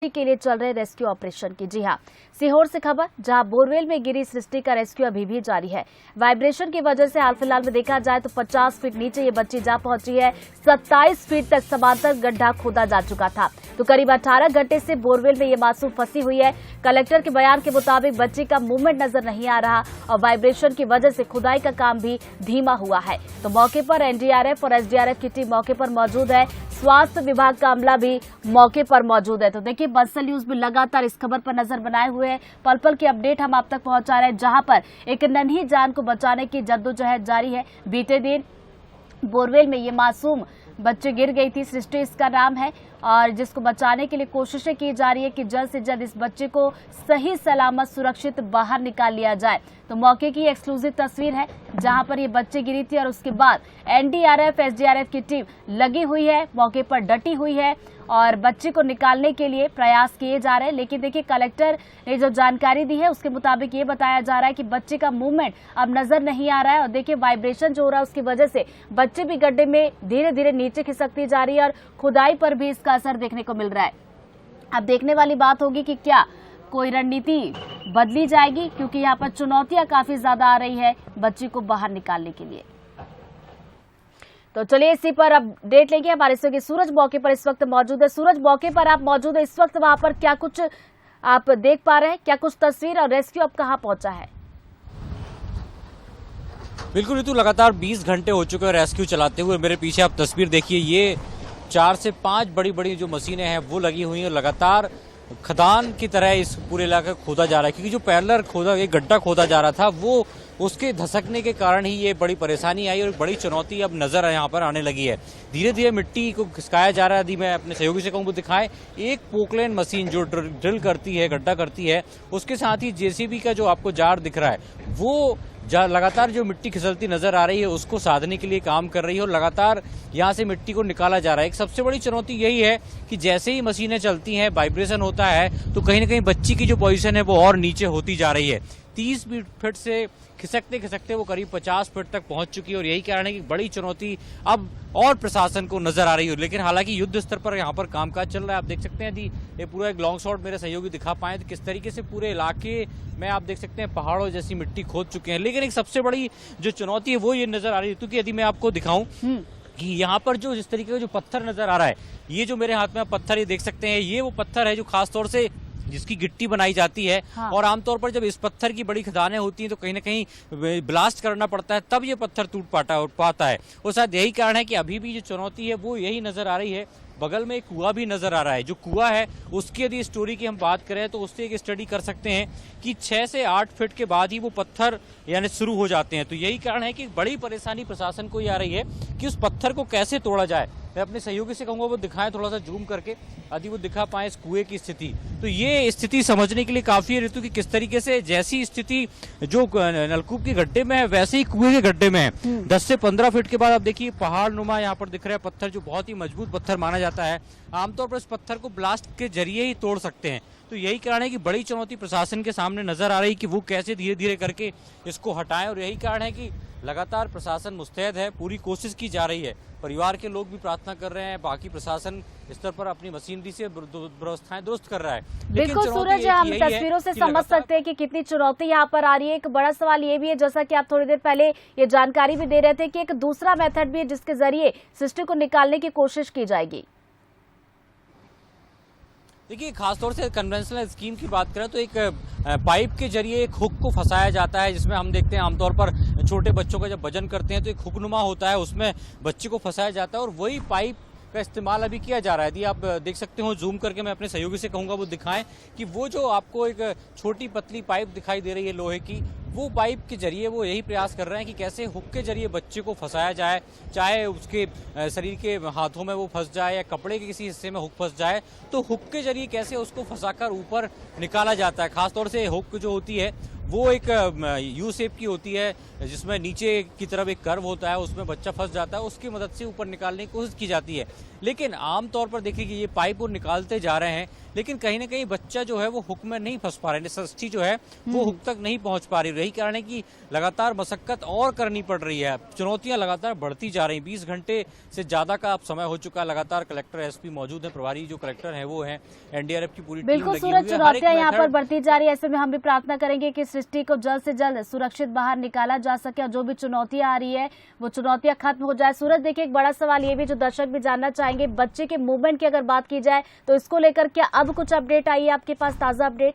के लिए चल रहे रेस्क्यू ऑपरेशन की। जी हां, सीहोर से खबर, जहां बोरवेल में गिरी सृष्टि का रेस्क्यू अभी भी जारी है। वाइब्रेशन की वजह से हाल फिलहाल में देखा जाए तो 50 फीट नीचे ये बच्ची जा पहुंची है। 27 फीट तक समांतर गड्ढा खोदा जा चुका था, तो करीब 18 घंटे से बोरवेल में ये मासूम फंसी हुई है। कलेक्टर के बयान के मुताबिक बच्ची का मूवमेंट नजर नहीं आ रहा और वाइब्रेशन की वजह से खुदाई का काम भी धीमा हुआ है। तो मौके पर एनडीआरएफ और एसडीआरएफ की टीम मौके पर मौजूद है। स्वास्थ्य विभाग का अमला भी मौके पर मौजूद है। तो देखिए, बंसल न्यूज भी लगातार इस खबर पर नजर बनाए हुए हैं। पल पल की अपडेट हम आप तक पहुंचा रहे हैं, जहां पर एक नन्ही जान को बचाने की जद्दोजहद जारी है। बीते दिन बोरवेल में ये मासूम बच्चे गिर गई थी, सृष्टि इसका नाम है, और जिसको बचाने के लिए कोशिशें की जा रही है कि जल्द से जल्द इस बच्चे को सही सलामत सुरक्षित बाहर निकाल लिया जाए। तो मौके की एक्सक्लूसिव तस्वीर है, जहां पर ये बच्चे गिरी थी और उसके बाद एनडीआरएफ एसडीआरएफ की टीम लगी हुई है, मौके पर डटी हुई है और बच्चे को निकालने के लिए प्रयास किए जा रहे हैं। लेकिन देखिए, कलेक्टर ने जो जानकारी दी है उसके मुताबिक ये बताया जा रहा है कि बच्चे का मूवमेंट अब नजर नहीं आ रहा है और देखिए, वाइब्रेशन जो हो रहा है उसकी वजह से बच्चे भी गड्ढे में धीरे धीरे नीचे खिसकती जा रही है और खुदाई पर भी इसका असर देखने को मिल रहा है। अब देखने वाली बात होगी कि क्या कोई रणनीति बदली जाएगी, क्योंकि यहाँ पर चुनौतियां काफी ज्यादा आ रही है बच्ची को बाहर निकालने के लिए। तो चलिए इसी पर अपडेट लेंगे। हमारे सहयोगी सूरज मौके पर इस वक्त मौजूद है। सूरज, मौके पर आप मौजूद है, इस वक्त वहां पर क्या कुछ आप देख पा रहे हैं, क्या कुछ तस्वीर और रेस्क्यू अब कहां पहुंचा है? बिल्कुल ऋतु, लगातार 20 घंटे हो चुके हैं रेस्क्यू चलाते हुए। मेरे पीछे आप तस्वीर देखिए, ये 4 से 5 बड़ी बड़ी जो मशीनें हैं वो लगी हुई हैं। लगातार खदान की तरह इस पूरे इलाके को खोदा जा रहा है, क्योंकि जो पैरेलल खोदा, एक गड्ढा खोदा जा रहा था, वो उसके धसकने के कारण ही ये बड़ी परेशानी आई और बड़ी चुनौती अब नजर यहाँ पर आने लगी है। धीरे धीरे मिट्टी को खिसकाया जा रहा है। यदि मैं अपने सहयोगी से कहूँ वो दिखाएं, एक पोकलेन मशीन जो ड्रिल करती है, गड्ढा करती है, उसके साथ ही जेसीबी का जो आपको जार दिख रहा है वो लगातार जो मिट्टी खिसलती नजर आ रही है उसको साधने के लिए काम कर रही है और लगातार यहाँ से मिट्टी को निकाला जा रहा है। एक सबसे बड़ी चुनौती यही है कि जैसे ही मशीनें चलती हैं, वाइब्रेशन होता है, तो कहीं ना कहीं बच्ची की जो पोजीशन है वो और नीचे होती जा रही है। 30 फीट से खिसकते खिसकते वो करीब 50 फीट तक पहुंच चुकी है और यही कारण है कि बड़ी चुनौती अब और प्रशासन को नजर आ रही है। लेकिन हालांकि युद्ध स्तर पर यहाँ पर कामकाज चल रहा है। आप देख सकते हैं, यदि ये पूरा एक लॉन्ग शॉट मेरे सहयोगी दिखा पाए तो किस तरीके से पूरे इलाके में आप देख सकते हैं पहाड़ों जैसी मिट्टी खोद चुके हैं। लेकिन एक सबसे बड़ी जो चुनौती है वो ये नजर आ रही है, क्योंकि यदि मैं आपको दिखाऊं कि यहाँ पर जो जिस तरीके का जो पत्थर नजर आ रहा है, ये जो मेरे हाथ में पत्थर ये देख सकते हैं, ये वो पत्थर है जो खासतौर से जिसकी गिट्टी बनाई जाती है। हाँ। और आमतौर पर जब इस पत्थर की बड़ी खदानें होती हैं तो कहीं ना कहीं ब्लास्ट करना पड़ता है, तब ये पत्थर टूट पाता है। और शायद यही कारण है कि अभी भी जो चुनौती है वो यही नजर आ रही है। बगल में एक कुआं भी नजर आ रहा है। जो कुआं है उसकी यदि स्टोरी की हम बात करें तो उससे एक स्टडी कर सकते हैं कि 6 से 8 फीट के बाद ही वो पत्थर यानी शुरू हो जाते हैं। तो यही कारण है कि बड़ी परेशानी प्रशासन को ये आ रही है कि उस पत्थर को कैसे तोड़ा जाए। मैं अपने सहयोगी से कहूंगा वो दिखाएं थोड़ा सा जूम करके, यदि वो दिखा पाए इस कुएं की स्थिति। तो ये स्थिति समझने के लिए काफी है ऋतु की किस तरीके से जैसी स्थिति जो नलकूप के गड्ढे में है वैसे ही कुएं के गड्ढे में है। 10 से 15 फीट के बाद आप देखिए पहाड़ नुमा यहाँ पर दिख रहा है पत्थर, जो बहुत ही मजबूत पत्थर माना जाता है। आमतौर पर इस पत्थर को ब्लास्ट के जरिए ही तोड़ सकते हैं। तो यही कारण है कि बड़ी चुनौती प्रशासन के सामने नजर आ रही है कि वो कैसे धीरे धीरे करके इसको हटाएं। और यही कारण है कि लगातार प्रशासन मुस्तैद है, पूरी कोशिश की जा रही है। परिवार के लोग भी प्रार्थना कर रहे हैं, बाकी प्रशासन स्तर पर अपनी मशीनरी से व्यवस्थाएं दुरुस्त कर रहा है। बिल्कुल सूरज, हम तस्वीरों से समझ सकते हैं कि कितनी चुनौती यहाँ पर आ रही है। एक बड़ा सवाल ये भी है, जैसा कि आप थोड़ी देर पहले ये जानकारी भी दे रहे थे, कि एक दूसरा मेथड भी है जिसके जरिए सृष्टि को निकालने की कोशिश की जाएगी। देखिए, खासतौर से कन्वेंशनल स्कीम की बात करें तो एक पाइप के जरिए एक हुक को फंसाया जाता है, जिसमें हम देखते हैं आमतौर पर छोटे बच्चों का जब वजन करते हैं तो एक हुकनुमा होता है, उसमें बच्चे को फंसाया जाता है और वही पाइप का इस्तेमाल अभी किया जा रहा है। यदि आप देख सकते हो, जूम करके मैं अपने सहयोगी से कहूंगा वो दिखाएं कि वो जो आपको एक छोटी पतली पाइप दिखाई दे रही है लोहे की, वो पाइप के जरिए वो यही प्रयास कर रहे हैं कि कैसे हुक के जरिए बच्चे को फंसाया जाए, चाहे उसके शरीर के हाथों में वो फंस जाए या कपड़े के किसी हिस्से में हुक फंस जाए, तो हुक के जरिए कैसे उसको फंसाकर ऊपर निकाला जाता है। खासतौर से हुक जो होती है वो एक यू शेप की होती है, जिसमें नीचे की तरफ एक कर्व होता है, उसमें बच्चा फंस जाता है, उसकी मदद से ऊपर निकालने की कोशिश की जाती है। लेकिन आमतौर पर देखिए कि ये पाइप वो निकालते जा रहे हैं, लेकिन कहीं ना कहीं बच्चा जो है वो हुक में नहीं फंस पा रहा है, षष्ठी जो है वो हुक तक नहीं पहुंच पा रही। यही कारण है कि लगातार मशक्कत और करनी पड़ रही है, चुनौतियां लगातार बढ़ती जा रही। 20 घंटे से ज्यादा का अब समय हो चुका है। लगातार कलेक्टर एसपी मौजूद है, प्रभारी जो कलेक्टर है वो है, एनडीआरएफ की पूरी टीम बिल्कुल लगी सूरज, हुई है। चुनौतियां यहाँ पर बढ़ती जा रही है। ऐसे में हम भी प्रार्थना करेंगे कि सृष्टि को जल्द से जल्द सुरक्षित बाहर निकाला जा सके और जो भी चुनौतियां आ रही है वो चुनौतियां खत्म हो जाए। सूरज, देखिए एक बड़ा सवाल ये भी जो दर्शक भी जानना चाहेंगे, बच्चे के मूवमेंट की अगर बात की जाए तो इसको लेकर क्या अब कुछ अपडेट आई है आपके पास, ताजा अपडेट?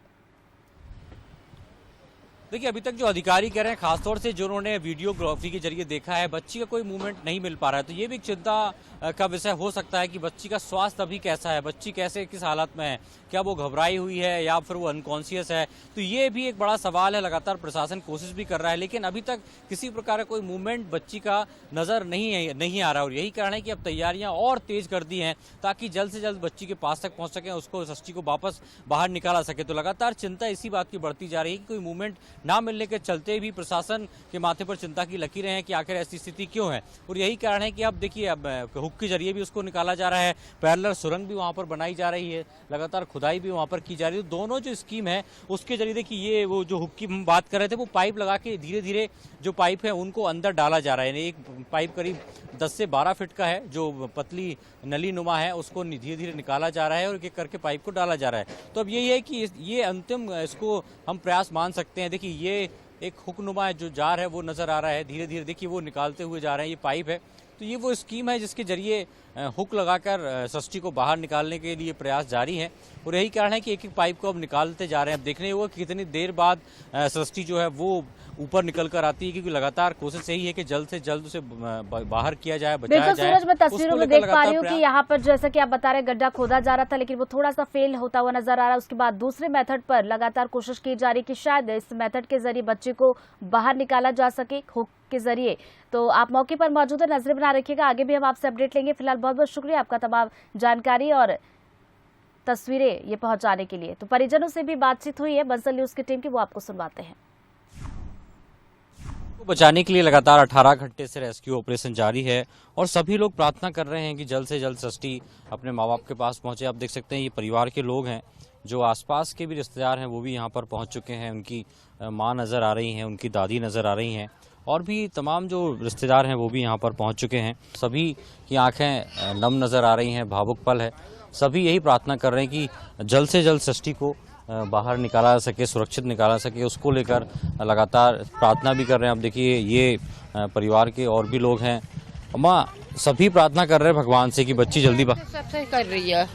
देखिए अभी तक जो अधिकारी कह रहे हैं, खासतौर से जो उन्होंने वीडियोग्राफी के जरिए देखा है, बच्ची का कोई मूवमेंट नहीं मिल पा रहा है। तो ये भी एक चिंता का विषय हो सकता है कि बच्ची का स्वास्थ्य अभी कैसा है, बच्ची कैसे किस हालत में है, क्या वो घबराई हुई है या फिर वो अनकॉन्शियस है। तो ये भी एक बड़ा सवाल है। लगातार प्रशासन कोशिश भी कर रहा है, लेकिन अभी तक किसी प्रकार का कोई मूवमेंट बच्ची का नजर नहीं आ रहा। और यही कारण है कि अब तैयारियां और तेज कर दी हैं ताकि जल्द से जल्द बच्ची के पास तक पहुंच सके, उसको षष्ठी को वापस बाहर निकाला सके। तो लगातार चिंता इसी बात की बढ़ती जा रही है कि कोई मूवमेंट ना मिलने के चलते भी प्रशासन के माथे पर चिंता की लकीरें हैं कि आखिर ऐसी स्थिति क्यों है। और यही कारण है कि अब देखिए अब हुक के जरिए भी उसको निकाला जा रहा है, पैरेलल सुरंग भी वहां पर बनाई जा रही है, लगातार खुदाई भी वहां पर की जा रही है। तो दोनों जो स्कीम है उसके जरिए देखिए ये वो जो हुक की हम बात कर रहे थे, वो पाइप लगा के धीरे धीरे जो पाइप है उनको अंदर डाला जा रहा है। यानी एक पाइप करीब 10 से 12 फीट का है जो पतली नली नुमा है, उसको धीरे धीरे निकाला जा रहा है और एक एक करके पाइप को डाला जा रहा है। तो अब यही है कि ये अंतिम इसको हम प्रयास मान सकते हैं। देखिए ये एक हुकनुमा जो जार है वो नजर आ रहा है, धीरे धीरे देखिए वो निकालते हुए जा रहे हैं। ये पाइप है, तो ये वो स्कीम है जिसके जरिए हुक लगाकर षष्ठी को बाहर निकालने के लिए प्रयास जारी है। और यही कारण है कि एक एक पाइप को अब निकालते जा रहे हैं। अब देखने होगा कि कितनी देर बाद षष्ठी जो है वो ऊपर निकल कर आती है, क्योंकि लगातार कोशिश यही है कि जल्द से जल्द उसे बाहर किया जाए, बचाया बिल्कुल जाए। सूरज, मैं तस्वीरों में देख पा रही हूँ कि यहाँ पर जैसा कि आप बता रहे गड्ढा खोदा जा रहा था, लेकिन वो थोड़ा सा फेल होता हुआ नजर आ रहा है। उसके बाद दूसरे मेथड पर लगातार कोशिश की जा रही कि शायद इस मेथड के जरिए बच्चे को बाहर निकाला जा सके हुक के जरिए। तो आप मौके पर मौजूद है, नजरें बना रखिएगा, आगे भी हम आपसे अपडेट लेंगे। फिलहाल बहुत बहुत शुक्रिया आपका तमाम जानकारी और तस्वीरें ये पहुंचाने के लिए। तो परिजनों से भी बातचीत हुई है बंसल न्यूज की टीम की, वो आपको सुनवाते हैं। बचाने के लिए लगातार 18 घंटे से रेस्क्यू ऑपरेशन जारी है और सभी लोग प्रार्थना कर रहे हैं कि जल्द से जल्द षष्ठी अपने माँ बाप के पास पहुंचे। आप देख सकते हैं ये परिवार के लोग हैं, जो आसपास के भी रिश्तेदार हैं वो भी यहाँ पर पहुंच चुके हैं। उनकी माँ नज़र आ रही हैं, उनकी दादी नज़र आ रही हैं और भी तमाम जो रिश्तेदार हैं वो भी यहाँ पर पहुँच चुके हैं। सभी की आँखें नम नज़र आ रही हैं, भावुक पल है। सभी यही प्रार्थना कर रहे हैं कि जल्द से जल्द षष्ठी को बाहर निकाला जा सके, सुरक्षित निकाला सके, उसको लेकर लगातार प्रार्थना भी कर रहे हैं। अब देखिए ये परिवार के और भी लोग हैं। अम्मा, सभी प्रार्थना कर रहे हैं भगवान से कि बच्ची जल्दी सबसे कर रही है।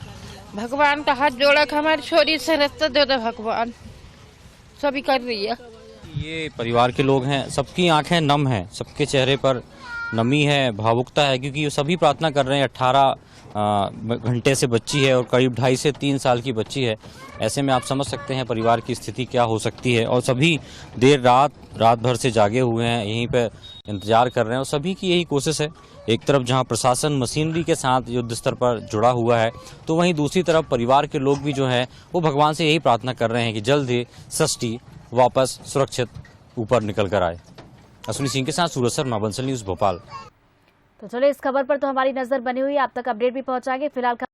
भगवान का हाथ जोड़ा कि हमारी छोरी से रास्ता दे दे भगवान, सभी कर रही है। ये परिवार के लोग हैं, सबकी आंखें नम हैं, सबके चेहरे पर नमी है, भावुकता है, क्योंकि ये सभी प्रार्थना कर रहे हैं। 18 घंटे से बच्ची है और करीब 2.5 से 3 साल की बच्ची है। ऐसे में आप समझ सकते हैं परिवार की स्थिति क्या हो सकती है। और सभी देर रात भर से जागे हुए हैं, यहीं पे इंतजार कर रहे हैं और सभी की यही कोशिश है। एक तरफ जहां प्रशासन मशीनरी के साथ युद्ध स्तर पर जुड़ा हुआ है, तो वहीं दूसरी तरफ परिवार के लोग भी जो हैं वो भगवान से यही प्रार्थना कर रहे हैं कि जल्द ही षष्ठी वापस सुरक्षित ऊपर निकल कर आए। अश्विनी सिंह के साथ सूरज शर्मा, बंसल न्यूज, भोपाल। तो चलिए इस खबर पर तो हमारी नजर बनी हुई है, आप तक अपडेट भी पहुंचाएंगे। फिलहाल